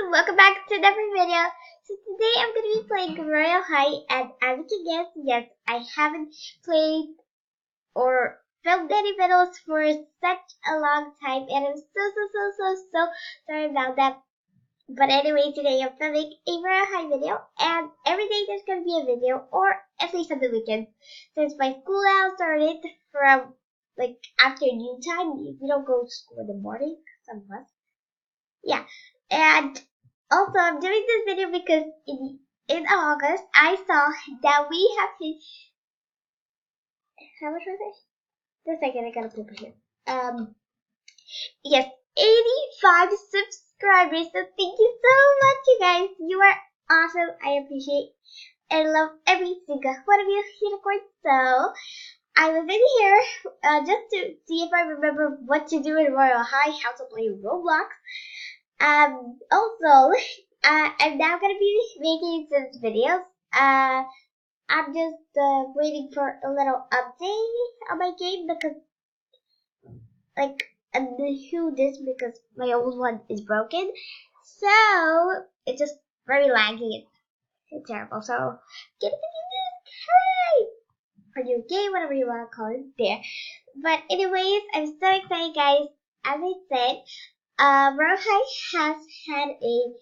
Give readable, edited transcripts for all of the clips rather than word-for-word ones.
welcome back to another video. So today I'm going to be playing Royal High, and as you can guess, yes, I haven't played or filmed any videos for such a long time, and I'm so sorry about that. But anyway, today I'm filming a Royal High video, and every day there's going to be a video, or at least on the weekends, since my school now started from like afternoon time. We don't go to school in the morning, some of us. Yeah, and also I'm doing this video because in August I saw that we have hit, how much was it? Just a second, I gotta flip it here. Yes, 85 subscribers. So thank you so much, you guys. You are awesome. I appreciate and love every single one of you, unicorns. So I was in here just to see if I remember what to do in Royal High, how to play Roblox. Also, I'm now gonna be making some videos. I'm just waiting for a little update on my game because, like, I'm new this because my old one is broken. So it's just very laggy. It's terrible. So get this hi or new game, whatever you wanna call it, there. But anyways, I'm so excited, guys. As I said. Rohai has had a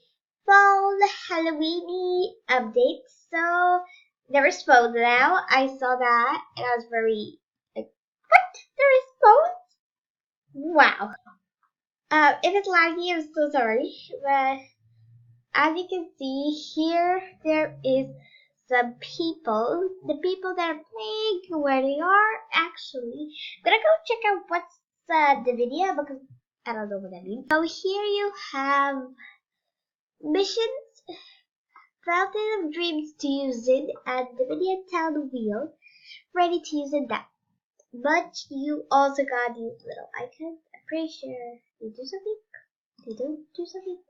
fall Halloweeny update, so there is phone now. I saw that and I was very like, what? There is phone? Wow. If it's laggy, I'm so sorry, but as you can see here, there is some people. The people that are playing, where they are actually. I'm gonna go check out what's the video because I don't know what that means. So here you have missions, Fountain of Dreams to use it, and the Dominion Town Wheel, ready to use it that. But you also got these little icons. I'm pretty sure they do something. They don't do something.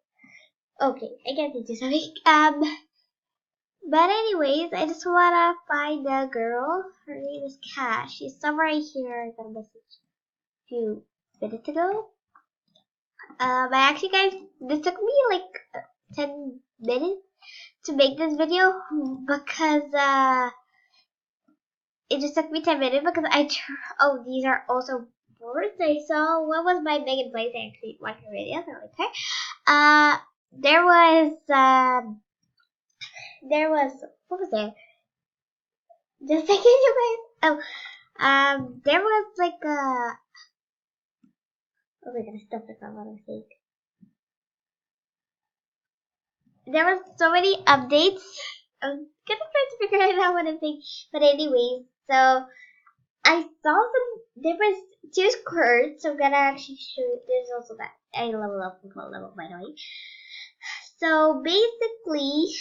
Okay, I guess they do something. But anyways, I just wanna find the girl. Her name is Cash. She's somewhere here. I got a message a few minutes ago. I actually, guys, this took me like 10 minutes to make this video because it just took me 10 minutes because oh, these are also boards I saw. What was my Megan Place? I actually watched her video, so okay. There was what was there? Just a second, you guys. There was like oh my goodness, stuff like that. What I'm saying. There were so many updates. I'm gonna try to figure it out what I'm saying. But anyways, so I saw there was 2 skirts, so I'm gonna actually show you. There's also that I level up with one level, by the way. So basically,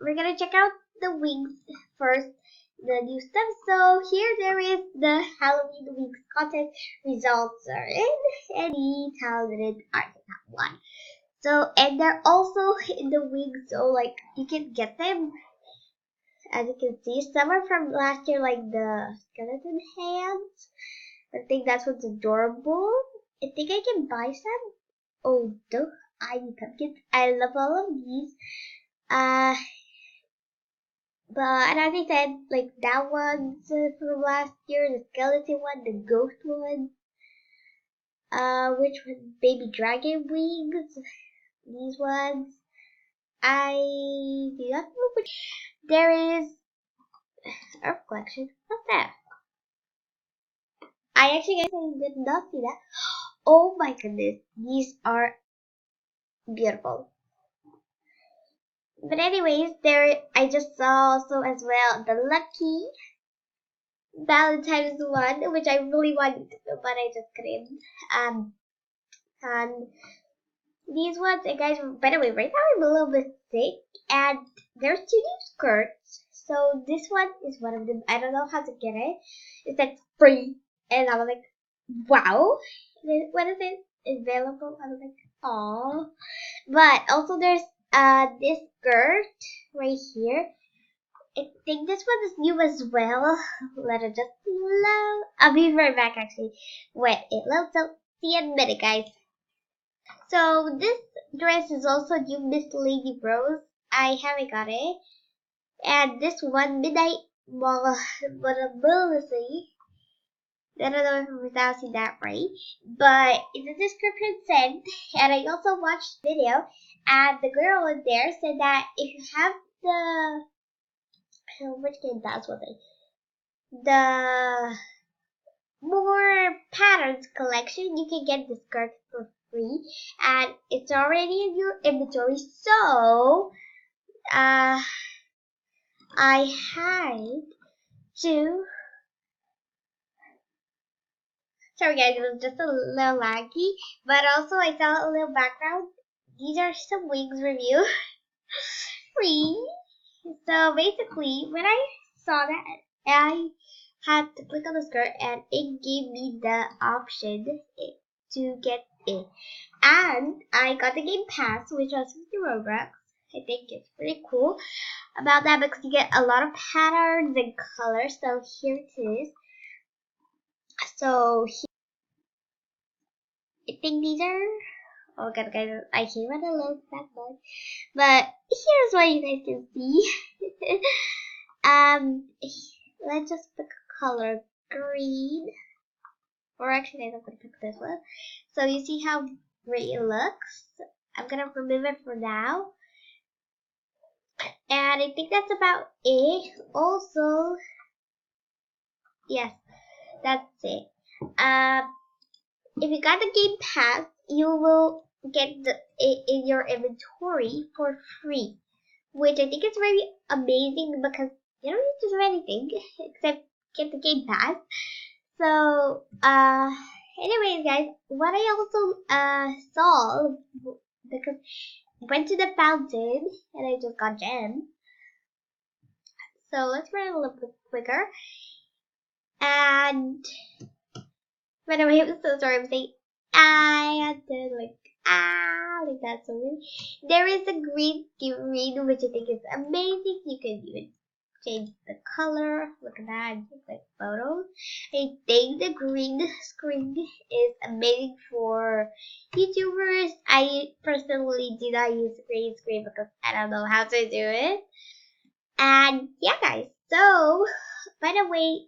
we're gonna check out the wings first, the new stuff. So here there is the Halloween Wings content results are in, and the talented artist have won. So, and they're also in the wings, so like you can get them. As you can see, some are from last year, like the skeleton hands. I think that's what's adorable. I think I can buy some. Oh, the ivy pumpkins. I love all of these. But as I said, like that one's from last year, the skeleton one, the ghost one. Which was baby dragon wings. These ones. I do not know which. There is Earth Collection. What's that? I actually guys I did not see that. Oh my goodness, these are beautiful. But anyways, there I just saw also as well the Lucky Valentine's one, which I really wanted to do, but I just couldn't. And these ones, and guys, by the way, right now I'm a little bit sick, and there's 2 new skirts. So this one is one of them. I don't know how to get it. It's like free, and I was like, wow. When is it available? I was like, oh. But also there's this skirt right here. I think this one is new as well. Let it just load. I'll be right back actually when it loads. So see you in a minute, guys. So this dress is also new Miss Lady Rose. I haven't got it. And this one Midnight Vulnerability. I don't know if I'm pronouncing that right, but in the description said, and I also watched the video, and the girl in there said that if you have which game that's what the more patterns collection, you can get the skirt for free, and it's already in your inventory. So, I had to. Sorry guys, it was just a little laggy, but also I saw a little background. These are some wings review. Free. So basically, when I saw that, I had to click on the skirt and it gave me the option to get it. And I got the game pass, which was 50 Robux. I think it's pretty cool about that because you get a lot of patterns and colors. So here it is. So I think these are. Oh god, guys, I came at a low that much. But here's what you guys can see. Let's just pick a color green. Or actually, guys, I'm gonna pick this one. So you see how great it looks. I'm gonna remove it for now. And I think that's about it. Also, yes, that's it. If you got the game pass, you will get it in your inventory for free, which I think is very amazing because you don't need to do anything except get the game pass. So, anyways, guys, what I also saw because I went to the fountain and I just got gems. So let's run a little bit quicker. And by the way, I'm so sorry. I'm saying I had to like that. So there is a green screen, which I think is amazing. You can even change the color. Look at that, just like photos. I think the green screen is amazing for YouTubers. I personally do not use green screen because I don't know how to do it. And yeah, guys. So by the way,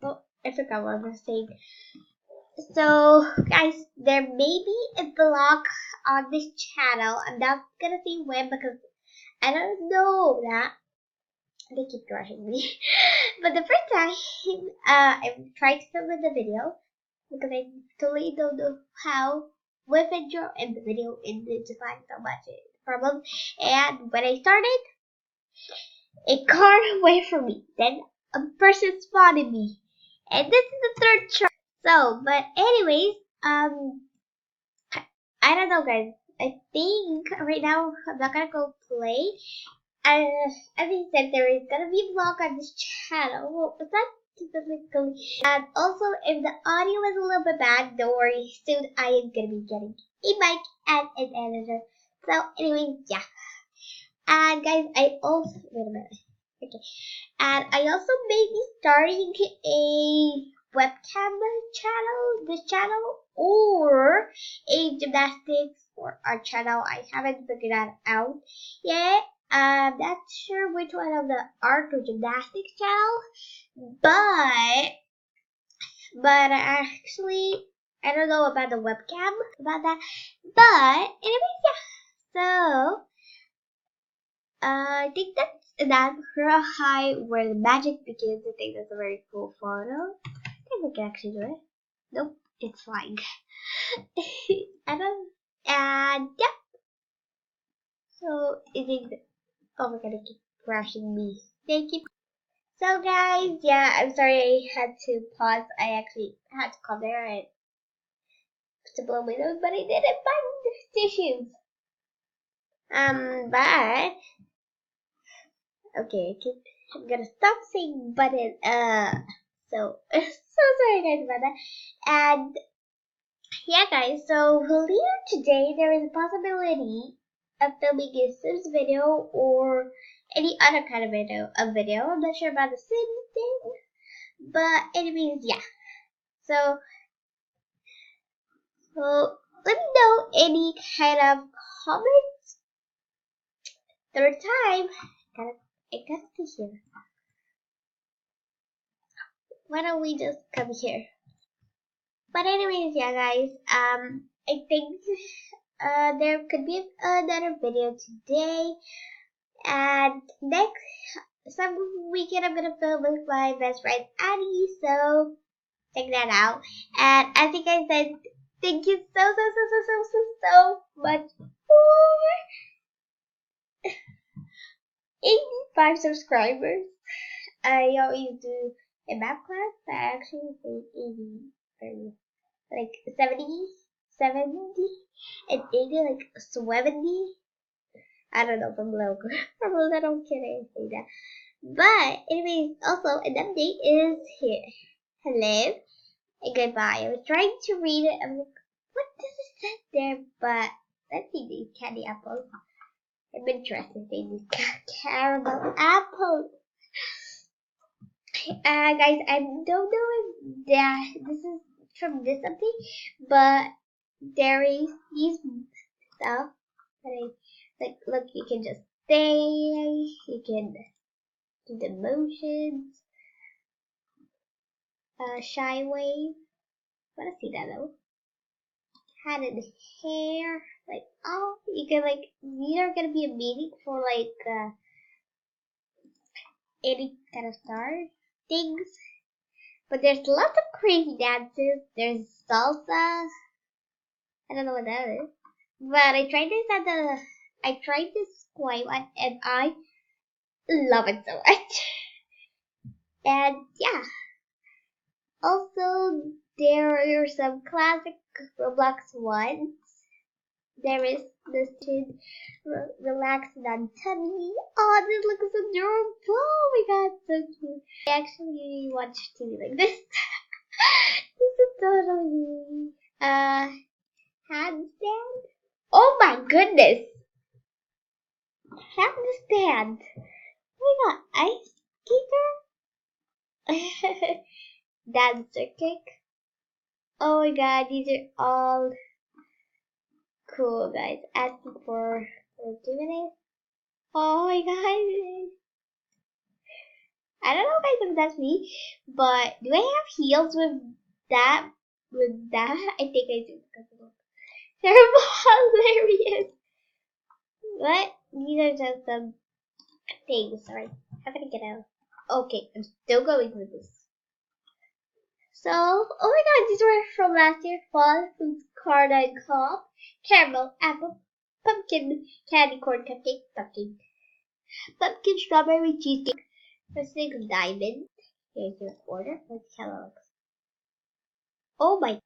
oh, I forgot what I was saying. So, guys, there may be a vlog on this channel. I'm not gonna say when because I don't know that. They keep rushing me. But the first time, I tried to film the video because I totally don't know how with intro and the video in the design so much problem. And when I started, a car went from me. Then a person spotted me. And this is the third try. So, but anyways, I don't know, guys. I think right now I'm not gonna go play. As I said, there is gonna be a vlog on this channel. Well, it's not specifically. And also, if the audio is a little bit bad, don't worry. Soon I am gonna be getting a mic and an editor. So, anyways, yeah. And guys, I also wait a minute. Okay. And I also may be starting a webcam channel, this channel, or a gymnastics or art channel. I haven't figured that out yet. I'm not sure which one of the art or gymnastics channel, but actually I don't know about the webcam about that. But anyways, yeah. So I think that's that real high where the magic begins. I think that's a very cool photo. I think we can actually do it. Nope, it's flying. I don't. And yeah. So I think. Oh my god, it keeps crashing me. Thank you. So guys, yeah, I'm sorry I had to pause. I actually had to come there and to blow my nose, but I didn't find tissues. But okay, I'm gonna stop saying button. So sorry guys about that. And yeah, guys. So later today, there is a possibility of filming a Sims video or any other kind of video. I'm not sure about the Sims thing, but anyways, yeah. So let me any kind of comments. Third time, I got to here. Why don't we just come here? But anyways, yeah, guys. I think there could be another video today, and next some weekend I'm gonna film with my best friend Annie. So check that out. And as you guys said, thank you so much for 85 subscribers. I always do a math class, but I actually say 80, or like 70, and 80 like 70. I don't know, from a little kid I say that. But anyways, also an update is here. Hello and goodbye. I was trying to read it. I'm like, what does it say there? But let's see these candy apples. I'm interested in these caramel apples. Guys, I don't know if this is from this update, but there is these stuff that I like. Look, you can just stay. You can do the motions. Shy wave. Wanna see that though? Had in hair. Like, oh, you can like. These are gonna be a meeting for like any kind of star things. But there's lots of crazy dances. There's salsa. I don't know what that is. But I tried this Hawaii one and I love it so much. And yeah. Also there are some classic Roblox ones. There is this kid relaxing on tummy. Oh, this looks adorable. Oh my god, so cute. I actually watch TV like this. This is totally handstand. Oh my goodness. Handstand. Oh my god, ice skater? Dancer kick. Oh my god, these are all cool, guys. Asking for activities. Oh my god. I don't know guys if that's me, but do I have heels with that? With that? I think I do. Terrible, hilarious. What? These are just some things. Sorry. How can I get out? Okay, I'm still going with this. So, oh my god, these were from last year. Fall Foods Card and Cob, Caramel, Apple, Pumpkin, Candy Corn Cupcake, Pumpkin Strawberry Cheesecake, Pacific Diamond. Here's your order. Let's see how it looks. Oh my.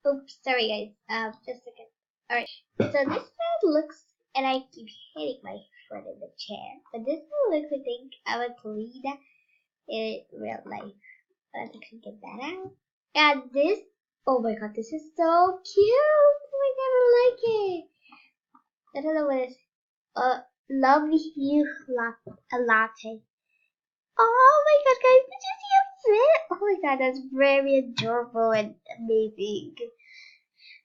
Oops, sorry guys. Just a second. Alright, so this one looks, and I keep hitting my foot in the chair, but this one looks, I think, I would lead in real life. Let's actually get that out. And this, oh my god, this is so cute. Oh my god, I like it. I don't know what it is. Love you a latte. Oh my god, guys, did you see it? Oh my god, that's very adorable and amazing.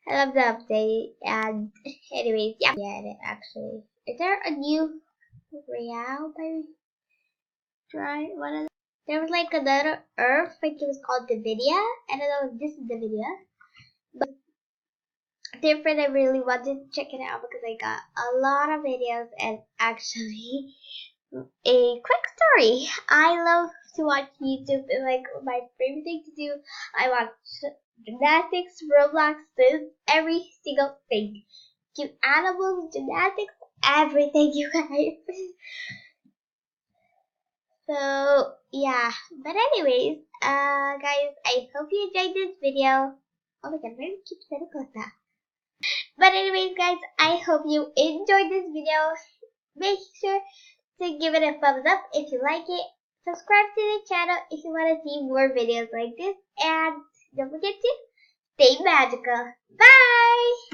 I love the update. And anyways, yeah, it actually. Is there a new Real by Dry? What is it? There was like another Earth, I think it was called Nvidia. I don't know if this is Nvidia, but different. I really wanted to check it out because I got a lot of videos and actually a quick story. I love to watch YouTube and like my favorite thing to do. I watch gymnastics, Roblox, every single thing. Cute animals, gymnastics, everything, you guys. So yeah, but anyways, guys, I hope you enjoyed this video. Oh my god, why do I keep saying like that? But anyways, guys, I hope you enjoyed this video. Make sure to give it a thumbs up if you like it. Subscribe to the channel if you want to see more videos like this. And don't forget to stay magical. Bye!